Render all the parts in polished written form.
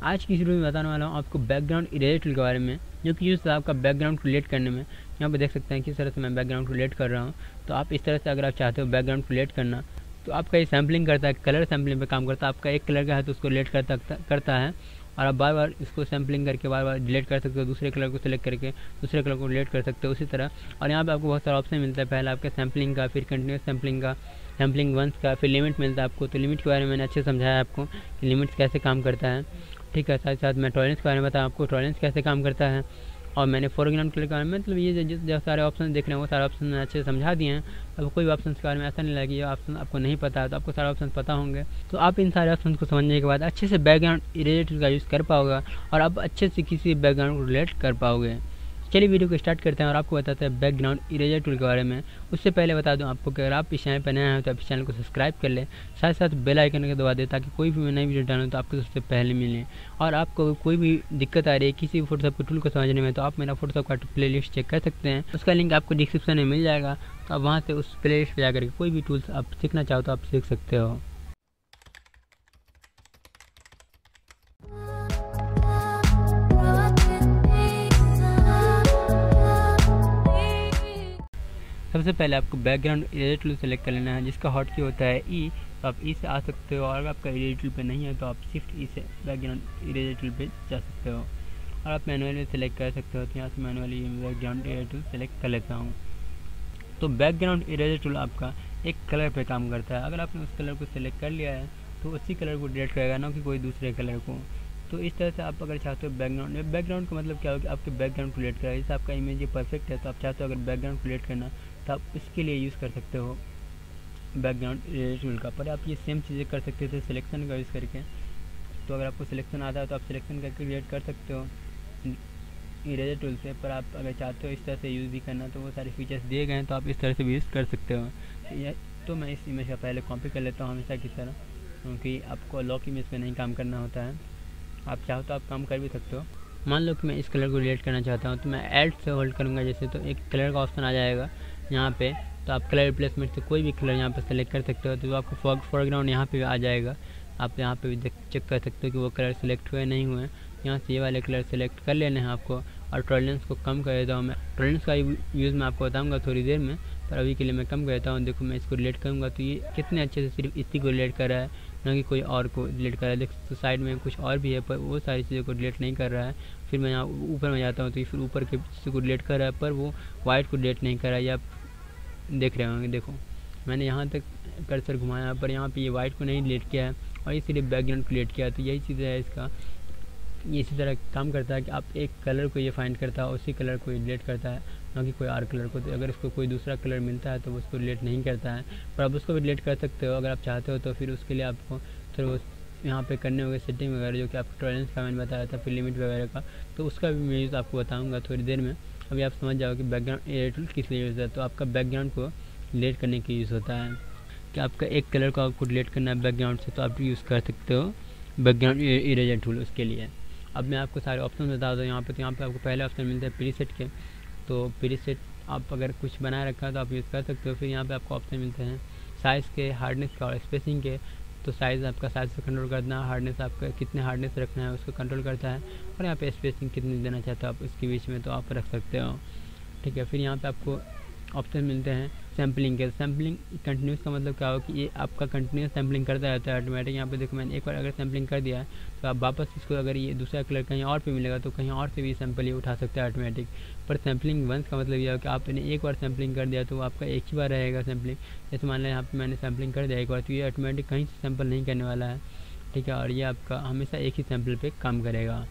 आज की इस वीडियो में बताने वाला हूँ आपको बैकग्राउंड इरेजर टूल के बारे में, जो कि यूज़ आपका बैकग्राउंड को रिलेट करने में। यहाँ पे देख सकते हैं किस तरह से मैं बैकग्राउंड को रिलेट कर रहा हूँ। तो आप इस तरह से अगर आप चाहते हो बैकग्राउंड को रिलेट करना, तो आपका ये सैम्पलिंग करता है, कलर सैम्पलिंग पे काम करता है। आपका एक कलर का है तो उसको रिलेट करता है, और आप बार बार इसको सैम्पलिंग करके बार बार डिलीट कर सकते हो, दूसरे कलर को सिलेक्ट करके दूसरे कलर को रिलेट कर सकते हो उसी तरह। और यहाँ पे आपको बहुत सारा ऑप्शन मिलता है, पहले आपका सैम्पलिंग का, फिर कंटिन्यूस सैम्पलिंग का, सैम्पलिंग वंस का, फिर लिमिट मिलता है आपको। तो लिमिट के बारे में मैंने अच्छे समझाया आपको कि लिमिट्स कैसे काम करता है, ठीक है। साथ साथ मैं टॉलरेंस के बारे में बताया आपको, टॉलरेंस कैसे काम करता है। और मैंने फोरग्राउंड कलर के बारे में, मतलब ये जो सारे ऑप्शन देख रहे हैं वो सारे ऑप्शन मैंने अच्छे से समझा दिए हैं। अब कोई भी ऑप्शन के बारे में ऐसा नहीं लगे ये ऑप्शन आपको नहीं पता है, तो आपको सारे ऑप्शन पता होंगे। तो आप इन सारे ऑप्शन को समझने के बाद अच्छे से बैकग्राउंड इरेजर का यूज़ कर पाओगे और आप अच्छे से किसी बैकग्राउंड को रिलेट कर पाओगे। चलिए वीडियो को स्टार्ट करते हैं और आपको बताते हैं बैकग्राउंड इरेजर टूल के बारे में। उससे पहले बता दूं आपको कि अगर आप इस चैनल पर नए हैं तो आप इस चैनल को सब्सक्राइब कर लें, साथ साथ बेल आइकन को दबा दें ताकि कोई भी मैं नई वीडियो डालूं तो आपको सबसे पहले मिले। और आपको कोई भी दिक्कत आ रही है किसी भी फोटोशॉप के टूल को समझने में, तो आप मेरा फोटोशॉप का प्लेलिस्ट चेक कर सकते हैं, उसका लिंक आपको डिस्क्रिप्शन में मिल जाएगा। तो आप वहाँ से उस प्लेलिस्ट पर जाकर कोई भी टूल्स आप सीखना चाहो तो आप सीख सकते हो। सबसे पहले आपको बैकग्राउंड इरेजर टूल सेलेक्ट कर लेना है, जिसका हॉट की होता है ई। तो आप ई से आ सकते हो, और अगर आपका इरेजर टूल पे नहीं है तो आप शिफ्ट ई से बैकग्राउंड इरेजर टूल पे जा सकते हो, और आप मैनुअली सेलेक्ट कर सकते हो। तो यहाँ से manually background eraser tool select कर लेता हूँ। तो बैकग्राउंड इरेजर टूल आपका एक कलर पे काम करता है। अगर आपने उस कलर को सिलेक्ट कर लिया है तो उसी कलर को डिलीट करेगा, ना कि कोई दूसरे कलर को। तो इस तरह से आप अगर चाहते हो बैकग्राउंड का मतलब क्या हो कि आपके बैकग्राउंड को रिलेट करेगा। जैसे आपका इमेज ये परफेक्ट है तो आप चाहते हो अगर बैकग्राउंड को रिलेट करना, तो आप इसके लिए यूज़ कर सकते हो बैकग्राउंड इरेजर टूल का। पर आप ये सेम चीज़ें कर सकते थे सिलेक्शन का यूज़ करके। तो अगर आपको सिलेक्शन आता है तो आप सिलेक्शन करके रिलेट कर सकते हो इरेजर टूल से। पर आप अगर चाहते हो इस तरह से यूज़ भी करना, तो वो सारे फीचर्स दिए गए हैं, तो आप इस तरह से भी यूज़ कर सकते हो। तो मैं इस इमेज का पहले कॉपी कर लेता हूँ हमेशा की तरह, क्योंकि आपको लॉक इमेज पे नहीं काम करना होता है। आप चाहो तो आप काम कर भी सकते हो। मान लो कि मैं इस कलर को रिलेट करना चाहता हूँ, तो मैं ऐड से होल्ड करूँगा जैसे, तो एक कलर का ऑप्शन आ जाएगा यहाँ पे। तो आप कलर रिप्लेसमेंट से कोई भी कलर यहाँ पे सेलेक्ट कर सकते हो, तो आपको फोरग्राउंड यहाँ पे भी आ जाएगा। आप यहाँ पे भी चेक कर सकते हो कि वो कलर सेलेक्ट हुए नहीं हुए। यहाँ से ये वाले कलर सेलेक्ट कर लेने हैं आपको, और टॉलरेंस को कम कर देता हूँ मैं। टॉलरेंस का यूज़ मैं आपको बताऊँगा थोड़ी देर में, पर अभी के लिए मैं कम कर देता हूँ। देखो मैं इसको रिलेट करूँगा तो ये कितने अच्छे से सिर्फ इसी को रिलेट कर रहा है, ना कि कोई और को रिलेट कर रहा है। देख तो साइड में कुछ और भी है, पर वो सारी चीज़ों को रिलेट नहीं कर रहा है। फिर मैं यहाँ ऊपर में जाता हूँ तो फिर ऊपर के चीज़ों को रिलेट कर रहा है, पर वो वाइट को रिलेट नहीं कर रहा है। ये आप देख रहे होंगे, देखो मैंने यहाँ तक कर्सर घुमाया, पर यहाँ पे ये वाइट को नहीं रिलेट किया है, और ये सिर्फ बैकग्राउंड को रिलेट किया है। तो यही चीज़ है इसका, ये इसी तरह काम करता है कि आप एक कलर को ये फाइंड करता है, उसी कलर को रिलेट करता है, ना कि कोई और कलर को। तो अगर इसको कोई दूसरा कलर मिलता है तो उसको रिलेट नहीं करता है, पर आप उसको भी रिलेट कर सकते हो अगर आप चाहते हो। तो फिर उसके लिए आपको फिर यहाँ पे करने होंगे सेटिंग वगैरह, जो कि आपको टॉलरेंस का मैंने बताया था, फिर लिमिट वगैरह का। तो उसका भी मैं यूज़ आपको बताऊँगा थोड़ी देर में। अभी आप समझ जाओ कि बैकग्राउंड इरेजर टूल किस लिए यूज़ है। तो आपका बैकग्राउंड को रिलेट करने के यूज़ होता है, कि आपका एक कलर को आपको रिलेट करना है बैकग्राउंड से, तो आप यूज़ कर सकते हो बैकग्राउंड इरेजर टूल उसके लिए। अब मैं आपको सारे ऑप्शन बता दूँ यहाँ पे। तो यहाँ पे आपको पहले ऑप्शन मिलता है प्रीसेट के। तो प्रीसेट आप अगर कुछ बनाए रखा है तो आप यूज़ कर सकते हो। फिर यहाँ पे आपको ऑप्शन मिलते हैं साइज़ के, हार्डनेस का और स्पेसिंग के। तो साइज़ आपका साइज़ से कंट्रोल करना, हार्डनेस आपका कितने हार्डनेस रखना है उसको कंट्रोल करता है, और यहाँ पे स्पेसिंग कितनी देना चाहते हो आप इसके बीच में, तो आप रख सकते हो, ठीक है। फिर यहाँ पे आपको ऑप्शन मिलते हैं सैम्पलिंग के। सैम्पलिंग कंटिन्यूस का मतलब क्या हो कि ये आपका कंटिन्यूस सैम्पलिंग करता रहता है ऑटोमेटिक। यहाँ पे देखो मैंने एक बार अगर सैम्पलिंग कर दिया है तो आप वापस इसको, अगर ये दूसरा कलर कहीं और पे मिलेगा तो कहीं और से भी सैम्पल ये उठा सकते हैं ऑटोमेटिक। पर सैम्पलिंग वंस का मतलब यह है कि आपने एक बार सैम्पलिंग कर दिया तो आपका एक ही बार रहेगा सैम्पलिंग। जैसे मान लें यहाँ पर मैंने सैम्पलिंग कर दिया एक बार, तो ये ऑटोमेटिक कहीं से सैम्पल नहीं करने वाला है, ठीक है। और ये आपका हमेशा एक ही सैम्पल पर काम करेगा।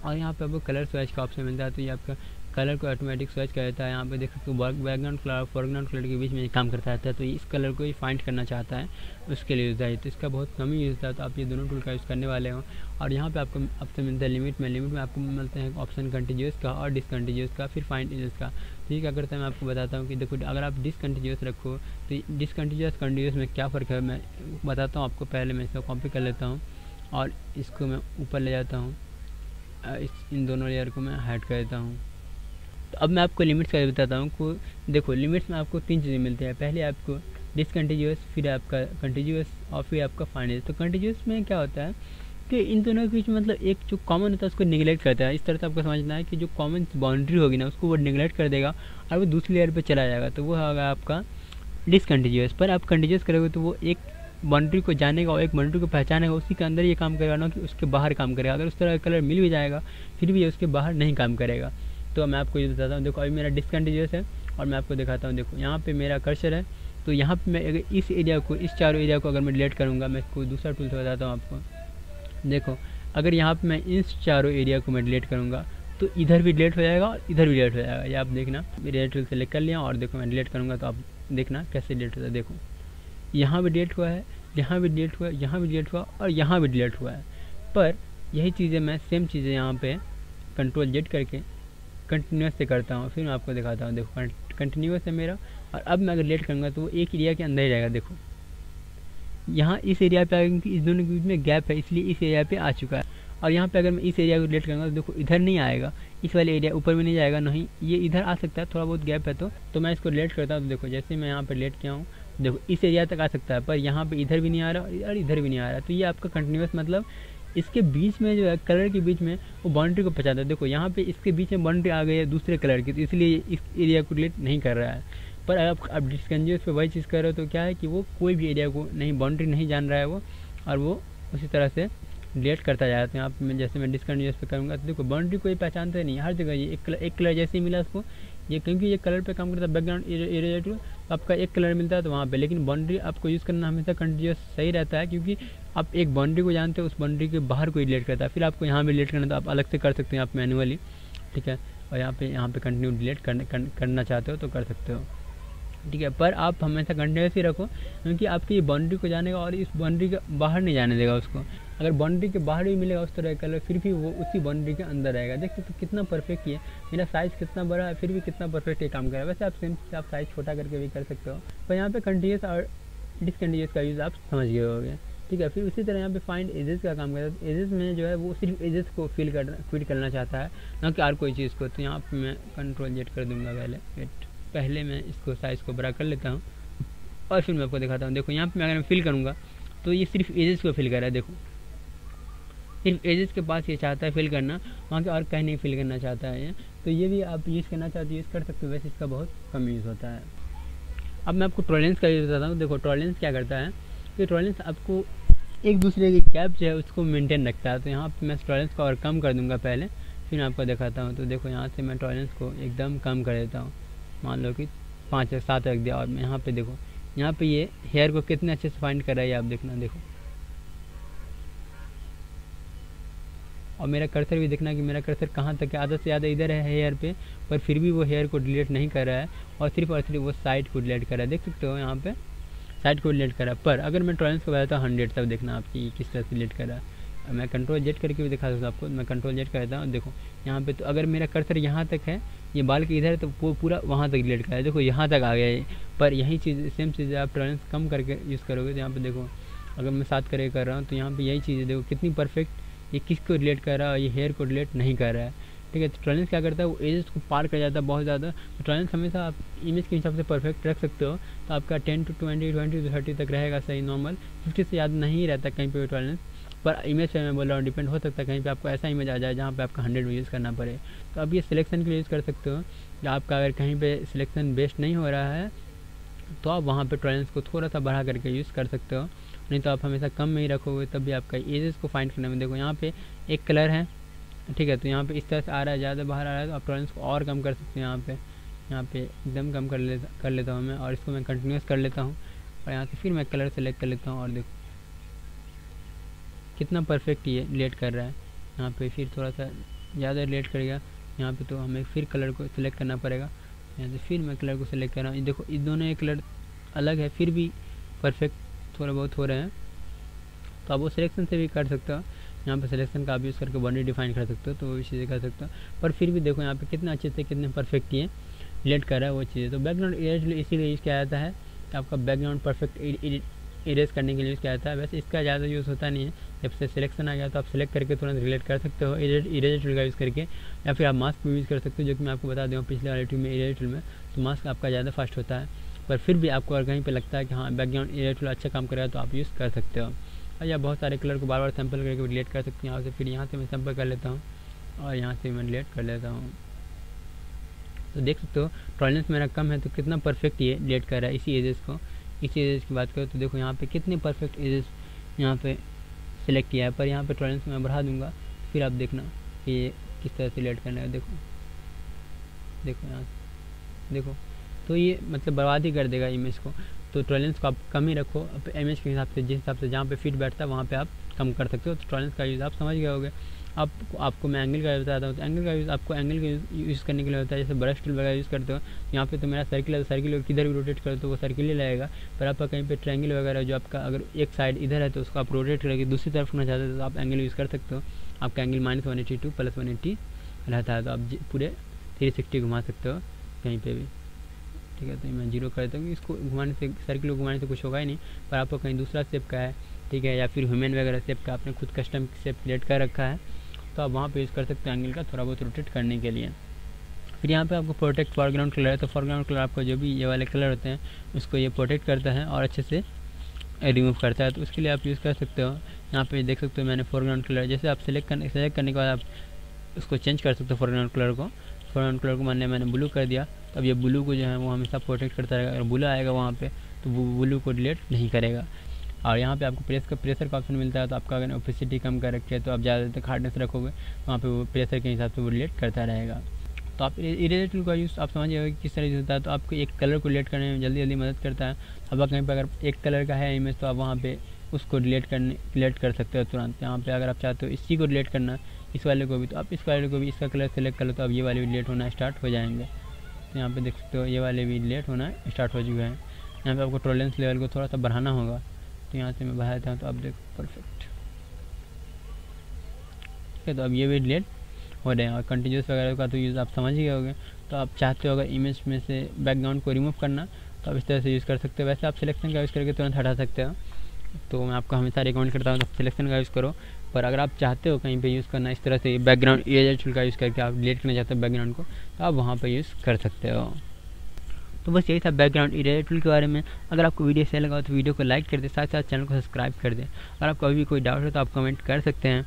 और यहाँ पे आपको कलर स्विच का ऑप्शन मिलता है, तो ये आपका कलर को ऑटोमेटिक स्विच कर देता है। यहाँ पे देख सकते हो बैकग्राउंड कलर और फोरग्राउंड कलर के बीच में काम करता रहता है। तो इस कलर को ही फाइंड करना चाहता है उसके लिए यूज़ है। तो इसका बहुत कम ही यूज़ था, तो आप ये दोनों टूल का यूज़ करने वाले हो। और यहाँ पे आपको ऑप्शन मिलता है लिमिट में। लिमिट में आपको मिलते हैं ऑप्शन कंटिन्यूस का और डिसकंटिन्यूस का, फिर फाइंड इरेज का। तो ये क्या करता है मैं आपको बताता हूँ कि देखो अगर आप डिसकंटिन्यूस रखो तो डिसकंटिन्यूस कंटिन्यूस में क्या फ़र्क है मैं बताता हूँ आपको। पहले मैं इसको कॉपी कर लेता हूँ और इसको मैं ऊपर ले जाता हूँ, इन दोनों लेयर को मैं हाइड कर देता हूँ। तो अब मैं आपको लिमिट्स का बताता हूँ को। देखो लिमिट्स में आपको तीन चीज़ें मिलती हैं। पहले आपको डिसकंटिन्यूस, फिर आपका कंटिन्यूस और फिर आपका फाइनल। तो कंटिन्यूस में क्या होता है आपके इन दोनों के बीच में मतलब एक जो कॉमन होता है उसको निगलेक्ट करता है। इस तरह से आपको समझना है कि जो कॉमन बाउंड्री होगी ना उसको वो निगलेक्ट कर देगा और वो दूसरी लेयर पे चला जाएगा, तो वो होगा आपका डिसकंटिन्यूअस। पर आप कंटिन्यूअस करोगे तो वो एक बाउंड्री को जानेगा और एक बाउंड्री को पहचानेगा, उसी के अंदर ये काम करेगा, ना कि उसके बाहर काम करेगा। अगर उस तरह का कलर मिल भी जाएगा फिर भी ये उसके बाहर नहीं काम करेगा। तो मैं आपको ये बताता हूँ, देखो अभी मेरा डिसकंटिन्यूअस है और मैं आपको दिखाता हूँ। देखो यहाँ पे मेरा कर्सर है, तो यहाँ पे मैं अगर इस एरिया को, इस चारों एरिया को अगर मैं डिलीट करूँगा, मैं इसको दूसरा टूल से बताता हूँ आपको। देखो अगर यहाँ पे मैं इस चारों एरिया को मैं डिलीट करूँगा तो इधर भी डिलीट हो जाएगा और इधर भी डिलीट हो जाएगा। ये आप देखना, मेरे टूल सेलेक्ट कर लिया और देखो मैं डिलीट करूँगा तो आप देखना कैसे डिलीट होता है। देखो यहाँ भी डिलीट हुआ है, यहाँ भी डिलीट हुआ, यहाँ भी डिलीट हुआ और यहाँ भी डिलीट हुआ है। पर यही चीज़ें मैं सेम चीज़ें यहाँ पे कंट्रोल जेड करके कंटिन्यूस से करता हूँ। फिर मैं आपको दिखाता हूँ। देखो कंटिन्यूस है मेरा, और अब मैं अगर डिलीट करूँगा तो वो एक एरिया के अंदर ही रहेगा। देखो यहाँ इस एरिया पे आ गया क्योंकि इस दोनों के बीच में गैप है, इसलिए इस एरिया पे आ चुका है। और यहाँ पे अगर मैं इस एरिया को डिलीट करूँगा तो देखो इधर नहीं आएगा, इस वाले एरिया ऊपर भी नहीं जाएगा, नहीं ये इधर आ सकता है, थोड़ा बहुत गैप है। तो मैं इसको डिलीट करता हूँ। तो देखो जैसे मैं यहाँ पर डिलीट किया हूँ, देखो इस एरिया तक आ सकता है, पर यहाँ पे इधर भी नहीं आ रहा और इधर भी नहीं आ रहा। तो ये आपका कंटिन्यूस मतलब इसके बीच में जो है कलर के बीच में वो बाउंड्री को पहचानता है। देखो यहाँ पे इसके बीच में बाउंड्री आ गई है दूसरे कलर की, तो इसलिए इस एरिया को डिलीट नहीं कर रहा है। पर आप डिसकंटिन्यूअस पे वही चीज़ कर रहे हो तो क्या है कि वो कोई भी एरिया को नहीं, बाउंड्री नहीं जान रहा है वो, और वो उसी तरह से डिलीट करता जाता है। यहाँ पे जैसे मैं डिसकंटिन्यूअस पे करूँगा तो देखो बाउंड्री कोई पहचानता नहीं, हर जगह ये एक कलर जैसे ही मिला उसको, ये क्योंकि ये कलर पे काम करता है बैकग्राउंड इरेजर टूल, तो आपका एक कलर मिलता है तो वहाँ पे, लेकिन बाउंड्री आपको यूज़ करना हमेशा कंटिन्यूअस सही रहता है, क्योंकि आप एक बाउंड्री को जानते हो, उस बाउंड्री के बाहर कोई डिलीट करता है। फिर आपको यहाँ भी डिलीट करना तो आप अलग से कर सकते हैं आप मैनुअली, ठीक है। और यहाँ पे कंटिन्यू डिलीट करना चाहते हो तो कर सकते हो, ठीक है। पर आप हमेशा कंटिन्यूस ही रखो, क्योंकि आपकी ये बाउंड्री को जानेगा और इस बाउंड्री के बाहर नहीं जाने देगा उसको। अगर बाउंड्री के बाहर भी मिलेगा उस तरह का कलर, फिर भी वो उसी बाउंड्री के अंदर रहेगा। देखिए तो कितना परफेक्ट ये, मेरा साइज़ कितना बड़ा है फिर भी कितना परफेक्ट ये काम कर रहा है। वैसे आप सेम आप साइज़ छोटा करके भी कर सकते हो, पर यहाँ पे कंटिन्यूस और डिसकंटिन्यूस का यूज़ आप समझ गए होगे, ठीक है। फिर उसी तरह यहाँ पे फाइंड एजेस का काम करता है। एजेस में जो है वो सिर्फ एजेस को फिल करना चाहता है, ना कि और कोई चीज़ को। तो यहाँ पर मैं कंट्रोल जेड कर दूँगा। पहले मैं इसको साइज़ को बड़ा कर लेता हूँ और फिर मैं आपको दिखाता हूँ। देखो यहाँ पे मैं अगर मैं फिल करूँगा तो ये सिर्फ एजेस को फिल कर रहा है। देखो सिर्फ एजेस के पास ये चाहता है फिल करना, वहाँ के और कहीं नहीं फिल करना चाहता है ये। तो ये भी आप यूज़ करना चाहते हो यूज़ कर सकते हो, वैसे इसका बहुत कम यूज़ होता है। अब मैं आपको टॉलरेंस का यूज़ बताता हूँ। देखो टॉलरेंस क्या करता है कि टॉलरेंस आपको एक दूसरे की गैप जो है उसको मेंटेन रखता है। तो यहाँ पे मैं टॉलरेंस को और कम कर दूँगा पहले, फिर मैं आपको दिखाता हूँ। तो देखो यहाँ से मैं टॉलरेंस को एकदम कम कर देता हूँ, मान लो कि 5 या 7 रख दिया। और मैं यहाँ पे देखो, यहाँ पे ये हेयर को कितने अच्छे से फाइंड कर रहा है आप देखना। देखो और मेरा कर्सर भी देखना कि मेरा कर्सर कहाँ तक है, आधा से ज़्यादा इधर है हेयर पे, पर फिर भी वो हेयर को डिलीट नहीं कर रहा है और सिर्फ वो साइड को डिलीट कर रहा है। देख सकते हो यहाँ पे साइड को डिलीट कर रहा है। पर अगर मैं टॉलरेंस को बताता हूँ 100, तब देखना आपकी किस तरह से डिलीट कर रहा है। मैं कंट्रोल जेड करके भी दिखा सकता हूँ आपको। मैं कंट्रोल जेड करता हूँ, देखो यहाँ पे तो अगर मेरा कर्सर यहाँ तक है, ये बाल के इधर है, तो वो पूरा वहाँ तक डिलीट कर रहा है। देखो यहाँ तक आ गया है। पर यही चीज़ सेम चीज़ आप टॉलरेंस कम करके यूज़ करोगे तो यहाँ पे देखो, अगर मैं 7 करके कर रहा हूँ तो यहाँ पे यही चीज़ है। देखो कितनी परफेक्ट ये किसको डिलीट कर रहा है, ये हेयर को डिलीट नहीं कर रहा है, ठीक है। तो टॉलरेंस क्या करता है, वो एजेस को पार कर जाता है बहुत ज़्यादा। तो टॉलरेंस हमेशा आप इमेज के हिसाब से परफेक्ट रख सकते हो। तो आपका 10 to 20, 20 to 30 तक रहेगा सही नॉर्मल, 50 से ज़्यादा नहीं रहता कहीं पे टॉलरेंस। पर इमेज पे मैं बोल रहा हूँ डिपेंड हो सकता है, कहीं पे आपको ऐसा इमेज आ जाए जहाँ पे आपका 100 में यूज़ करना पड़े। तो अब ये सिलेक्शन के लिए यूज़ कर सकते हो। आपका अगर कहीं पे सिलेक्शन बेस्ट नहीं हो रहा है तो आप वहाँ पे टॉलरेंस को थोड़ा सा बढ़ा करके यूज़ कर सकते हो, नहीं तो आप हमेशा कम में ही रखोगे तब भी आपका एजेस को फाइंड करने में। देखो यहाँ पे एक कलर है, ठीक है, तो यहाँ पे इस तरह से आ रहा है, ज़्यादा बाहर आ रहा है, तो आप टॉलरेंस को और कम कर सकते हैं। यहाँ पे एकदम कम कर लेता हूँ मैं, और इसको मैं कंटिन्यूस कर लेता हूँ। और यहाँ से फिर मैं कलर सेलेक्ट कर लेता हूँ और देखो कितना परफेक्ट ये डिलीट कर रहा है। यहाँ पे फिर थोड़ा सा ज़्यादा डिलीट कर गया यहाँ पे, तो हमें फिर कलर को सिलेक्ट करना पड़ेगा। यहाँ से फिर मैं कलर को सिलेक्ट कर रहा हूँ। देखो इस दोनों एक कलर अलग है, फिर भी परफेक्ट थोड़ा बहुत हो रहे हैं। तो आप वो सिलेक्शन से भी कर सकते हो। यहाँ पे सिलेक्शन का आप यूज़ करके बाउंड्री डिफाइन कर सकते हो, तो वो भी चीज़ें कर सकते हो। पर फिर भी देखो यहाँ पे कितना अच्छे से कितने परफेक्ट ये डिलीट कर रहा है वो चीज़ें। तो बैकग्राउंड इरेज इसीलिए यूज़ किया जाता है कि आपका बैकग्राउंड परफेक्ट इरेज करने के लिए यूज़ किया जाता है। वैसे इसका ज़्यादा यूज़ होता नहीं है। जब से सिलेक्शन आ गया तो आप सिलेक्ट करके तुरंत रिलेट कर सकते हो इरेज टूल का यूज़ करके, या फिर आप मास्क भी यूज़ कर सकते हो, जो कि मैं आपको बता दूँ पिछले वाले टूल में इरेज टूल में तो मास्क आपका ज़्यादा फास्ट होता है। पर फिर भी आपको अगर कहीं पे लगता है कि हाँ बैकग्राउंड इरेज टूल अच्छा काम करेगा तो आप यूज़ कर सकते हो। या बहुत सारे कलर को बार बार सैंपल करके डिलीट कर सकते हैं यहाँ से। फिर यहाँ से मैं सैंपल कर लेता हूँ और यहाँ से मैं डिलीट कर लेता हूँ। तो देख सकते हो टॉलरेंस मेरा कम है तो कितना परफेक्ट ये डिलीट कर रहा है इसी एजेस को। इसी एजेस की बात करो तो देखो यहाँ पे कितने परफेक्ट एजेस यहाँ पे सिलेक्ट किया है। पर यहाँ पे टॉलरेंस मैं बढ़ा दूंगा, फिर आप देखना कि ये किस तरह से डिलीट करना है। देखो देखो यहाँ से देखो, तो ये मतलब बर्बाद ही कर देगा इमेज को। तो टॉलरेंस को आप कम ही रखो इमेज के हिसाब से, जिस हिसाब से जहाँ पे फिट बैठता है वहाँ पे आप कम कर सकते हो। तो टॉलरेंस का यूज़ आप समझ गए होगे। आपको मैं एंगल का बताता हूँ। तो एंगल का यूज़ आपको एंगल का यूज़ करने के लिए होता है। जैसे ब्रश टूल वगैरह यूज़ करते हो, यहाँ पे तो मेरा सर्किल है, तो सर्किल किधर भी रोटेट करो तो वो सर्किल ही लगेगा। पर आपका कहीं पे ट्रायंगल वगैरह जो आपका अगर एक साइड इधर है तो उसको आप रोटेट करके दूसरी तरफ करना चाहते हो तो आप एंगल यूज़ कर सकते हो। आपका एंगल -182 + 180 रहता है, तो आप पूरे 360 घुमा सकते हो कहीं पर भी। ठीक है, तो मैं 0 कर देता हूँ। इसको घुमाने से, सर्किल को घुमाने से कुछ होगा ही नहीं। पर आपको कहीं दूसरा शेप का है, ठीक है, या फिर ह्यूमन वगैरह शेप का आपने खुद कस्टम शेप क्रिएट कर रखा है, तो आप वहाँ पे यूज़ कर सकते हैं एंगल का थोड़ा बहुत रोटेट करने के लिए। फिर यहाँ पे आपको प्रोटेक्ट फॉरग्राउंड कलर है, तो फॉरग्राउंड कलर आपको जो भी ये वाले कलर होते हैं उसको ये प्रोटेक्ट करता है और अच्छे से रिमूव करता है। तो उसके लिए आप यूज़ कर सकते हो। यहाँ पे देख सकते हो मैंने फॉरग्राउंड कलर, जैसे आप सेलेक्ट करने के बाद आप उसको चेंज कर सकते हो। फॉरग्राउंड कलर को मैंने ब्लू कर दिया, तो अब ये ब्लू को जो है वो हमेशा प्रोटेक्ट करता रहेगा। अगर ब्लू आएगा वहाँ पे तो वो ब्लू को डिलीट नहीं करेगा। और यहाँ पे आपको प्रेशर का ऑप्शन मिलता है। तो आपका अगर ओपेसिटी कम कर रखी है तो आप ज़्यादा तक हार्डनेस रखोगे वहाँ पे वो प्रेशर के हिसाब से वो डिलीट करता रहेगा। तो आप इरेजर टूल का यूज़ आप समझ जाओगे किस तरह से होता है। तो आपको एक कलर को डिलीट करने में जल्दी मदद करता है। अब कहीं पर अगर एक कलर का है इमेज तो आप वहाँ पे उसको डिलीट कर सकते हो तुरंत। यहाँ पे अगर आप चाहते हो इसी को डिलीट करना, इस वाले को भी, तो आप इस वाले को भी इसका कलर सेलेक्ट कर लो, तो अब ये वाले भी डिलीट होना स्टार्ट हो जाएंगे। तो यहाँ पे देख सकते हो ये वाले भी डिलीट होना स्टार्ट हो चुके हैं। यहाँ पे आपको टॉलरेंस लेवल को थोड़ा सा बढ़ाना होगा, तो यहाँ से मैं बढ़ा देता हूँ। तो आप देखो परफेक्ट, ठीक है। तो अब ये भी डिलीट हो रहे हैं। और कंटिन्यूस वगैरह का तो यूज़ आप समझ ही गए। तो आप चाहते हो अगर इमेज में से बैकग्राउंड को रिमूव करना तो आप इस तरह से यूज़ कर सकते हो। वैसे आप सिलेक्शन का यूज़ करके तुरंत हटा सकते हो। तो मैं आपको हमेशा रिकमेंड करता हूँ तो सिलेक्शन का यूज़ करो। पर अगर आप चाहते हो कहीं पे यूज़ करना इस तरह से बैकग्राउंड इरेजर टूल का यूज़ करके आप डिलीट करना चाहते हो बैकग्राउंड को, तो आप वहाँ पे यूज़ कर सकते हो। तो बस यही था बैकग्राउंड इरेजर टूल के बारे में। अगर आपको वीडियो सही लगा तो वीडियो को लाइक कर दे, साथ साथ चैनल को सब्सक्राइब कर दे। अगर आपको अभी कोई डाउट है तो आप कमेंट कर सकते हैं।